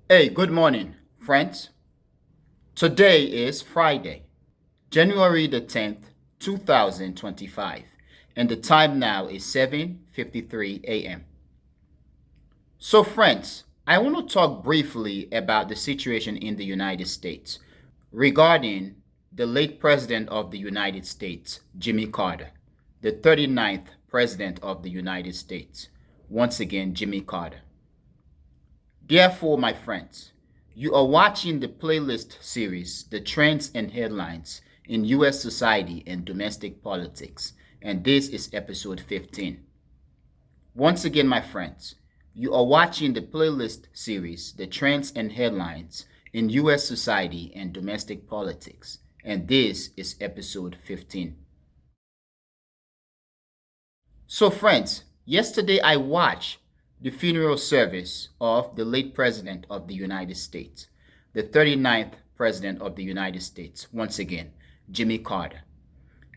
Hey, good morning, friends. Today is Friday, January the 10th, 2025, and the time now is 7:53 a.m. So, friends, I want to talk briefly about the situation in the United States regarding the late President of the United States, Jimmy Carter, the 39th President of the United States. Once again, Jimmy Carter. Therefore, my friends, you are watching the playlist series, The Trends and Headlines in U.S. Society and Domestic Politics, and this is episode 15. Once again, my friends, you are watching the playlist series, The Trends and Headlines in U.S. Society and Domestic Politics, and this is episode 15. So, friends, yesterday I watched the funeral service of the late President of the United States, the 39th President of the United States, once again, Jimmy Carter.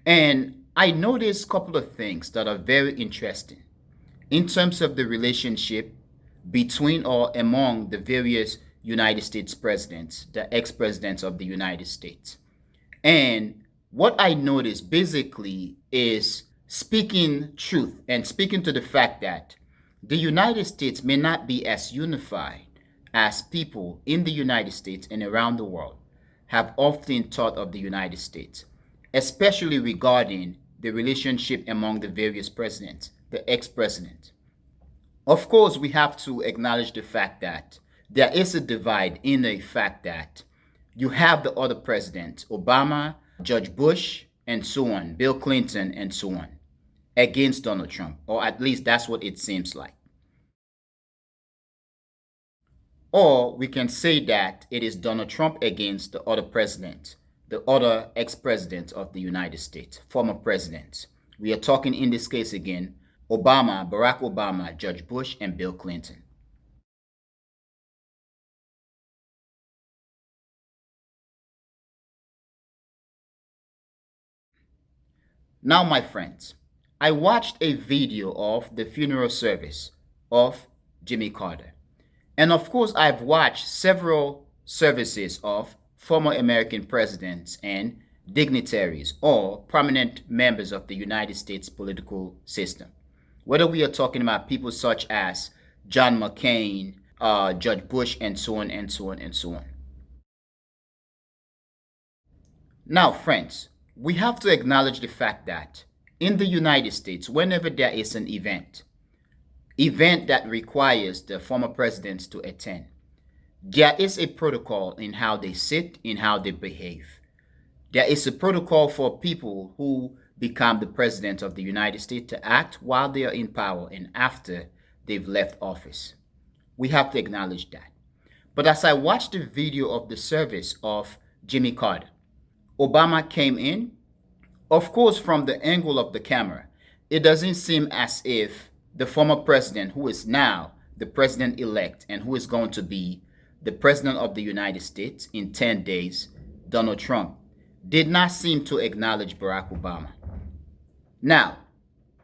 And I noticed a couple of things that are very interesting in terms of the relationship between or among the various United States presidents, the ex presidents of the United States. And what I noticed basically is speaking truth and speaking to the fact that the United States may not be as unified as people in the United States and around the world have often thought of the United States, especially regarding the relationship among the various presidents, the ex presidents. Of course, we have to acknowledge the fact that there is a divide in the fact that you have the other presidents, Obama, George Bush, and so on, Bill Clinton, and so on, against Donald Trump, or at least that's what it seems like. Or we can say that it is Donald Trump against the other president, the other ex president of the United States, former presidents. We are talking in this case again Obama, Barack Obama, George Bush, and Bill Clinton. Now, my friends, I watched a video of the funeral service of Jimmy Carter. And of course, I've watched several services of former American presidents and dignitaries or prominent members of the United States political system. Whether we are talking about people such as John McCain, Judge Bush, and so on and so on and so on. Now, friends, we have to acknowledge the fact that in the United States, whenever there is an event that requires the former presidents to attend, there is a protocol in how they sit, in how they behave. There is a protocol for people who become the president of the United States to act while they are in power and after they've left office. We have to acknowledge that. But as I watched the video of the service of Jimmy Carter, Obama came in. Of course, from the angle of the camera, it doesn't seem as if the former president, who is now the president elect and who is going to be the president of the United States in 10 days, Donald Trump, did not seem to acknowledge Barack Obama. Now,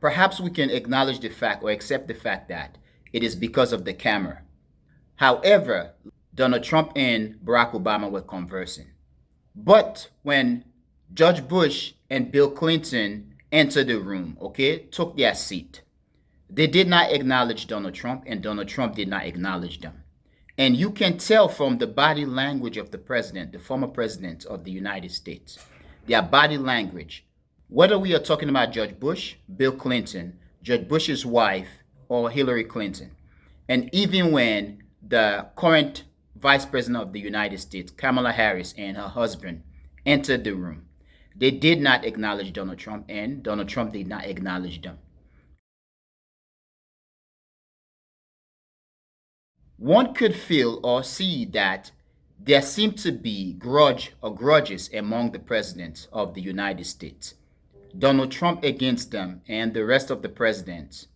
perhaps we can acknowledge the fact or accept the fact that it is because of the camera. However, Donald Trump and Barack Obama were conversing. But when George Bush and Bill Clinton entered the room, okay, took their seat, they did not acknowledge Donald Trump, and Donald Trump did not acknowledge them. And you can tell from the body language of the president, the former president of the United States, their body language, whether we are talking about George Bush, Bill Clinton, George Bush's wife, or Hillary Clinton. And even when the current Vice President of the United States, Kamala Harris, and her husband entered the room, they did not acknowledge Donald Trump, and Donald Trump did not acknowledge them. One could feel or see that there seemed to be grudges among the presidents of the United States. Donald Trump against them and the rest of the presidents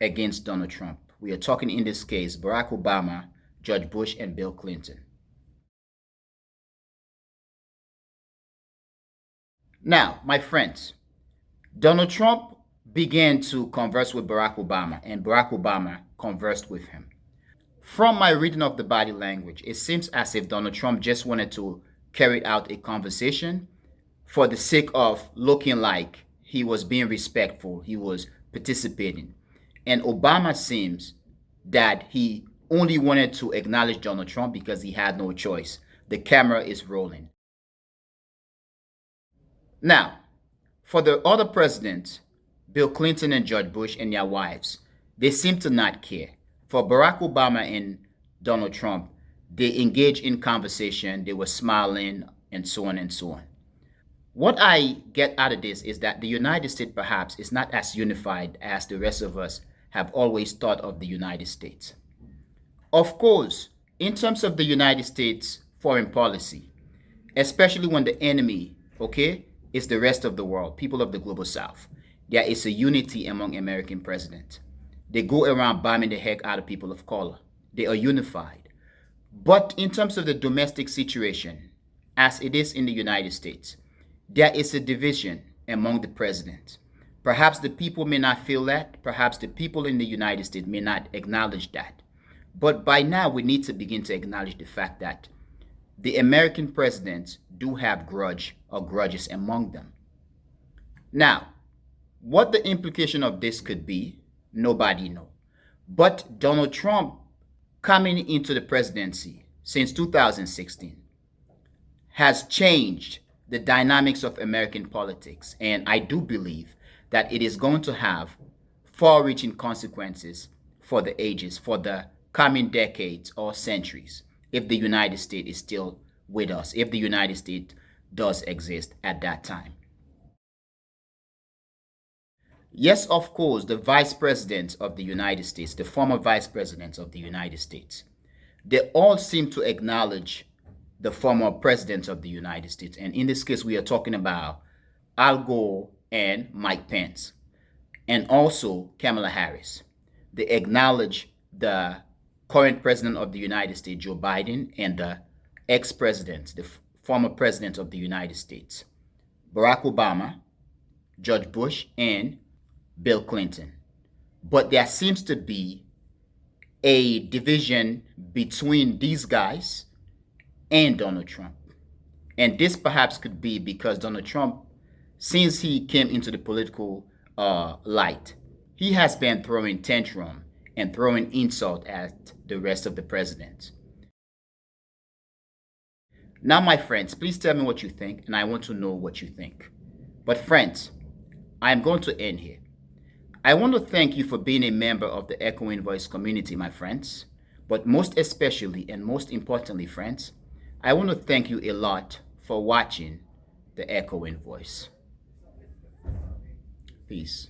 against Donald Trump. We are talking in this case Barack Obama, George Bush, and Bill Clinton. Now, my friends, Donald Trump began to converse with Barack Obama, and Barack Obama conversed with him. From my reading of the body language, it seems as if Donald Trump just wanted to carry out a conversation for the sake of looking like he was being respectful, he was participating. And Obama seems that he only wanted to acknowledge Donald Trump because he had no choice. The camera is rolling. Now, for the other presidents, Bill Clinton and George Bush and their wives, they seem to not care. For Barack Obama and Donald Trump, they engage in conversation, they were smiling, and so on and so on. What I get out of this is that the United States perhaps is not as unified as the rest of us have always thought of the United States. Of course, in terms of the United States foreign policy, especially when the enemy, okay, is the rest of the world, people of the global south, there is a unity among American presidents. They go around bombing the heck out of people of color. They are unified. But in terms of the domestic situation, as it is in the United States, there is a division among the presidents. Perhaps the people may not feel that. Perhaps the people in the United States may not acknowledge that. But by now, we need to begin to acknowledge the fact that the American presidents do have grudges among them. Now, what the implication of this could be, nobody knows. But Donald Trump coming into the presidency since 2016 has changed the dynamics of American politics. And I do believe that it is going to have far-reaching consequences for the ages, for the coming decades or centuries, if the United States is still with us, if the United States does exist at that time. Yes, of course, the vice presidents of the United States, the former vice presidents of the United States, they all seem to acknowledge the former presidents of the United States. And in this case, we are talking about Al Gore and Mike Pence, and also Kamala Harris. They acknowledge the current president of the United States, Joe Biden, and the ex-president, the former president of the United States, Barack Obama, George Bush, and Bill Clinton. But there seems to be a division between these guys and Donald Trump. And this perhaps could be because Donald Trump, since he came into the political light, he has been throwing tantrum and throwing insult at the rest of the presidents. Now, my friends, please tell me what you think, and I want to know what you think. But friends, I'm going to end here. I want to thank you for being a member of the Echoing Voice community, my friends. But most especially and most importantly, friends, I want to thank you a lot for watching the Echoing Voice. Peace.